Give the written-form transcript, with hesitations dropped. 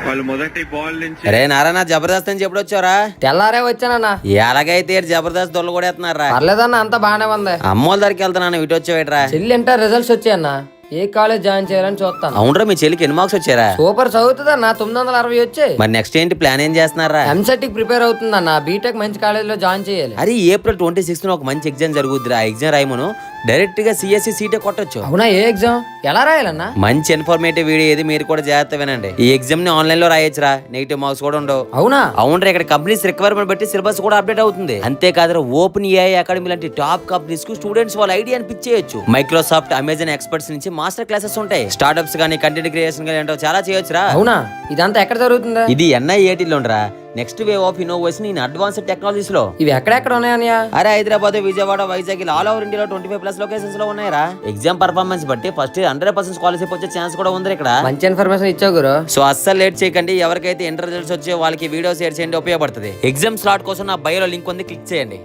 వాళ్ళు మొదటి బాల్ నుంచి అరే నారాయణ జబర్దస్త్ అని ఎప్పుడు వచ్చారా? తెల్లారే వచ్చానన్నా. ఎలాగైతే జబర్దస్త్ దొల్ల కూడా వేస్తున్నారా? పర్లేదన్నా, అంతా బాగానే ఉంది. అమ్మోళ్ళ దగ్గరికి వెళ్తున్నాను, ఇటు వచ్చావేట్రా? చెల్లి ఇంటర్ రిజల్ట్స్ వచ్చాయన్నా, ఏ కాలేజ్ జాయిన్ చేయాలని చూస్తాను. అవునరా, మీ చెల్లికి ఎన్ని మార్క్స్ వచ్చారా? సూపర్ చదువుతుందన్నా, 960 వచ్చాయి. మరి నెక్స్ట్ ఏంటి ప్లాన్ ఏం చేస్తున్నారా? ఎంసెట్ కి ప్రిపేర్ అవుతుందన్నా, బీటెక్ మంచి కాలేజ్ లో జాయిన్ చేయాలి. అరే April 26 ఒక మంచి ఎగ్జామ్ జరుగుద్దిరా. ఆ ఎగ్జామ్ రాయమను, డైరెక్ట్ గా సిఎస్సి సీటే కొట్టొచ్చు. అవునా, ఏ ఎగ్జామ్ ఎలా రాయాలన్నా? మంచి ఇన్ఫర్మేటివ్ వీడియో ఏది, మీరు కూడా జాగ్రత్త వినండి. ఈ ఎగ్జామ్ ని ఆన్లైన్ లో రాయొచ్చురా, నెగిటివ్ మార్క్స్ కూడా ఉండవు. అవునా? అవునరా, ఇక్కడ కంపెనీస్ రిక్వైర్మెంట్ బట్టి సిలబస్ కూడా అప్డేట్ అవుతుంది. అంతేకాదు ఓపెన్ ఏఐ అకాడమీ లాంటి టాప్ కంపెనీస్ కు స్టూడెంట్స్ వాళ్ళ ఐడియాని పిచ్ చేయొచ్చు. మైక్రోసాఫ్ట్, అమెజాన్ ఎక్స్పర్ట్స్ నుంచి మాస్టర్ క్లాసెస్ ఉంటాయి. స్టార్ట్అప్స్ కానీ కంటెంట్ క్రియేషన్ కానీ ఏంటో చాలా చేయొచ్చురా. అవునా, ఇదంతా ఎక్కడ జరుగుతుందా? ఇది NIAT లోనరా, next wave of innovation in advanced technologies లో. ఇవి ఎక్కడెక్కడ ఉన్నాయా? అరే హైదరాబాద్, విజయవాడ, వైజాగ్ ఆల్ ఓవర్ ఇండియాలో 25+ లొకేషన్స్ లో ఉన్నాయరా. ఎగ్జామ్ పర్ఫార్మెన్స్ బట్టి ఫస్ట్ 100% స్కాలర్షిప్ వచ్చే ఛాన్స్ కూడా ఉంది ఇక్కడ. మంచి ఇన్ఫర్మేషన్ ఇచ్చావు గురు. సో అస్సలు లేట్ చేయకండి. ఎవరికైతే ఇంటర్ రిజల్ట్స్ వచ్చే వాళ్ళకి వీడియో షేర్ చేయండి, ఉపయోగపడుతుంది. ఎగ్జామ్ స్లాట్ కోసం నా బయోలో లింక్ ఉంది, క్లిక్ చేయండి.